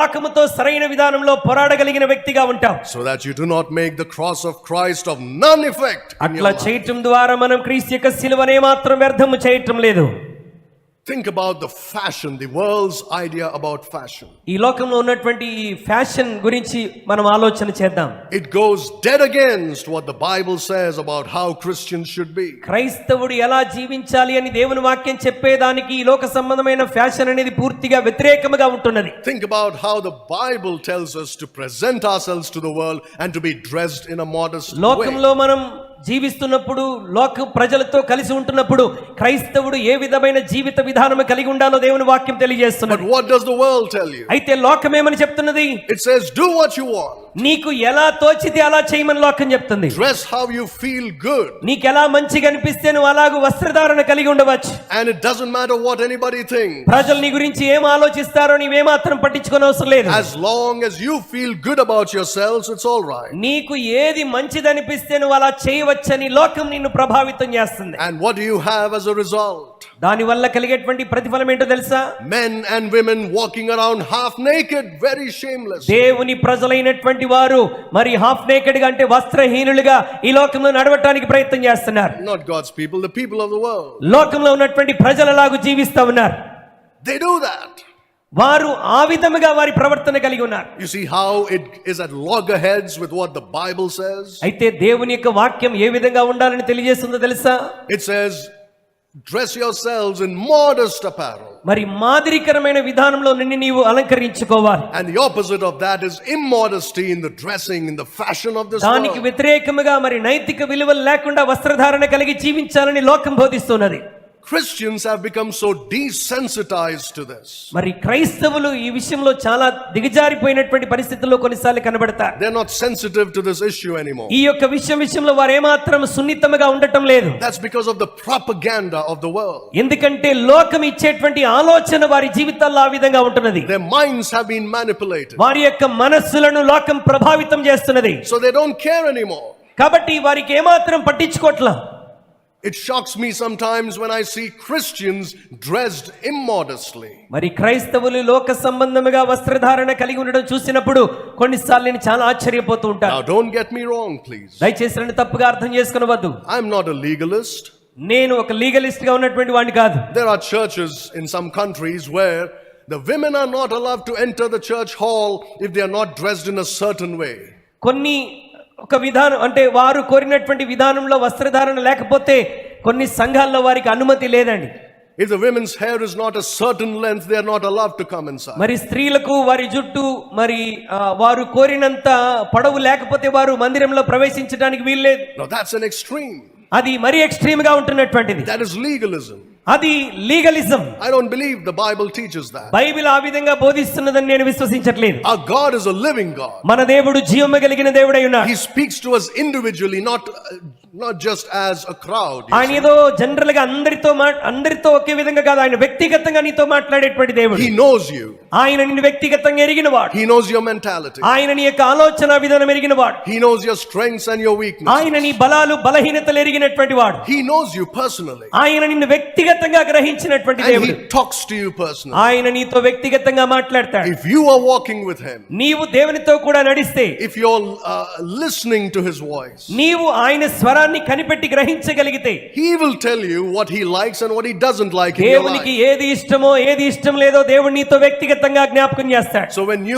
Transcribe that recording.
వాక్యముతో సరైన విధానంలో పోరాడగలిగిన వ్యక్తిగా ఉంటాం. So that you do not make the cross of Christ of none effect. అట్లా చేయటం ద్వారా మనం క్రీస్తు యొక్క సిలువనే మాత్రం వ్యర్థము చేయటం లేదు. Think about the fashion, the world's idea about fashion. ఈ లోకంలో ఉన్నటువంటి ఫ్యాషన్ గురించి మనం ఆలోచన చేద్దాం. It goes dead against what the Bible says about how Christians should be. క్రైస్తవుడు ఎలా జీవించాలి అని దేవుని వాక్యం చెప్పేదానికి ఈ లోక సంబంధమైన ఫ్యాషన్ అనేది పూర్తిగా వ్యతిరేకముగా ఉంటున్నది. Think about how the Bible tells us to present ourselves to the world and to be dressed in a modest way. లోకంలో మనం జీవిస్తున్నప్పుడు లోక ప్రజలతో కలిసి ఉంటున్నప్పుడు క్రైస్తవుడు ఏ విధమైన జీవిత విధానం కలిగి ఉండాలో దేవుని వాక్యం తెలియజేస్తున్నది. But what does the world tell you? అయితే లోకం ఏమని చెప్తున్నది? It says do what you want. నీకు ఎలా తోచితే అలా చేయమని లోకం చెప్తుంది. Dress how you feel good. నీకు ఎలా మంచిగా అనిపిస్తే నువ్వు అలాగూ వస్త్రధారణ కలిగి ఉండవచ్చు. And it doesn't matter what anybody thinks. ప్రజలు నీ గురించి ఏం ఆలోచిస్తారో నీవేమాత్రం పట్టించుకోనవసరం లేదు. As long as you feel good about yourselves, it's all right. నీకు ఏది మంచిది అనిపిస్తే నువ్వు అలా చేయవచ్చని లోకం నిన్ను ప్రభావితం చేస్తుంది. And what do you have as a result? దాని వల్ల కలిగేటువంటి ప్రతిఫలం ఏంటో తెలుసా? Men and women walking around half naked, very shameless. దేవుని ప్రజలైనటువంటి వారు మరి హాఫ్ నేకెడ్ గా అంటే వస్త్రహీనులుగా ఈ లోకంలో నడవటానికి ప్రయత్నం చేస్తున్నారు. Not God's people, the people of the world. లోకంలో ఉన్నటువంటి ప్రజలలాగా జీవిస్తూ ఉన్నారు. They do that. వారు ఆ విధముగా వారి ప్రవర్తన కలిగి ఉన్నారు. You see how it is at loggerheads with what the Bible says? అయితే దేవుని యొక్క వాక్యం ఏ విధంగా ఉండాలని తెలియజేస్తుందో తెలుసా? It says dress yourselves in modest apparel. మరి మాదిరికరమైన విధానంలో నిన్ను నీవు అలంకరించుకోవాలి. And the opposite of that is immodesty in the dressing, in the fashion of this world. దానికి వ్యతిరేకముగా మరి నైతిక విలువలు లేకుండా వస్త్రధారణ కలిగి జీవించాలని లోకం బోధిస్తున్నది. Christians have become so desensitized to this. మరి క్రైస్తవులు ఈ విషయంలో చాలా దిగజారిపోయినటువంటి పరిస్థితుల్లో కొన్నిసార్లు కనబడతారు. They're not sensitive to this issue anymore. ఈ యొక్క విషయంలో వారు ఏమాత్రం సున్నితంగా ఉండటం లేదు. That's because of the propaganda of the world. ఎందుకంటే లోకం ఇచ్చేటువంటి ఆలోచన వారి జీవితాల్లో ఆ విధంగా ఉంటున్నది. Their minds have been manipulated. వారి యొక్క మనస్సులను లోకం ప్రభావితం చేస్తున్నది. So they don't care anymore. కాబట్టి వారికి ఏమాత్రం పట్టించుకోవట్లా. It shocks me sometimes when I see Christians dressed immodestly. మరి క్రైస్తవులు లోక సంబంధముగా వస్త్రధారణ కలిగి ఉండడం చూసినప్పుడు కొన్నిసార్లు నేను చాలా ఆశ్చర్యపోతూ ఉంటాను. Now don't get me wrong, please. దయచేసి నన్ను తప్పుగా అర్థం చేసుకొనవద్దు. I'm not a legalist. నేను ఒక లీగలిస్ట్ గా ఉన్నటువంటి వాడిని కాదు. There are churches in some countries where the women are not allowed to enter the church hall if they are not dressed in a certain way. కొన్ని ఒక విధానం అంటే వారు కోరినటువంటి విధానంలో వస్త్రధారణ లేకపోతే కొన్ని సంఘాల్లో వారికి అనుమతి లేదండి. If the women's hair is not a certain length, they are not allowed to come inside. మరి స్త్రీలకు వారి జుట్టు మరి వారు కోరినంత పొడవు లేకపోతే వారు మందిరంలో ప్రవేశించడానికి వీల్లేదు. Now that's an extreme. అది మరి ఎక్స్ట్రీమ్ గా ఉంటున్నటువంటిది. That is legalism. అది legalism. I don't believe the Bible teaches that. Bible ఆ విధంగా బోధిస్తున్నదని నేను విశ్వసించట్లేదు. Our God is a living God. మన దేవుడు జీవము కలిగిన దేవుడై ఉన్నాడు. He speaks to us individually, not just as a crowd. ఆయన ఏదో జనరల్ గా అందరితో ఒకే విధంగా కాదు, ఆయన వ్యక్తిగతంగా నీతో మాట్లాడేటువంటి దేవుడు. He knows you. ఆయన నిన్ను వ్యక్తిగతంగా ఎరిగినవాడు. He knows your mentality. ఆయన నీ యొక్క ఆలోచన విధానం ఎరిగినవాడు. He knows your strengths and your weaknesses. ఆయన నీ బలాలు బలహీనతలు ఎరిగినటువంటి వాడు. He knows you personally. ఆయన నిన్ను వ్యక్తిగతంగా గ్రహించినటువంటి And దేవుడు. he talks to you personally. ఆయన నీతో వ్యక్తిగతంగా మాట్లాడతాడు. If you are walking with him, నీవు దేవునితో కూడా నడిస్తే, if you're listening to his voice, నీవు ఆయన స్వరాన్ని కనిపెట్టి గ్రహించగలిగితే, he will tell you what he likes and what he doesn't like in your life. దేవునికి ఏది ఇష్టమో ఏది ఇష్టం లేదో దేవుడు నీతో వ్యక్తిగతంగా జ్ఞాపకం చేస్తాడు. So when you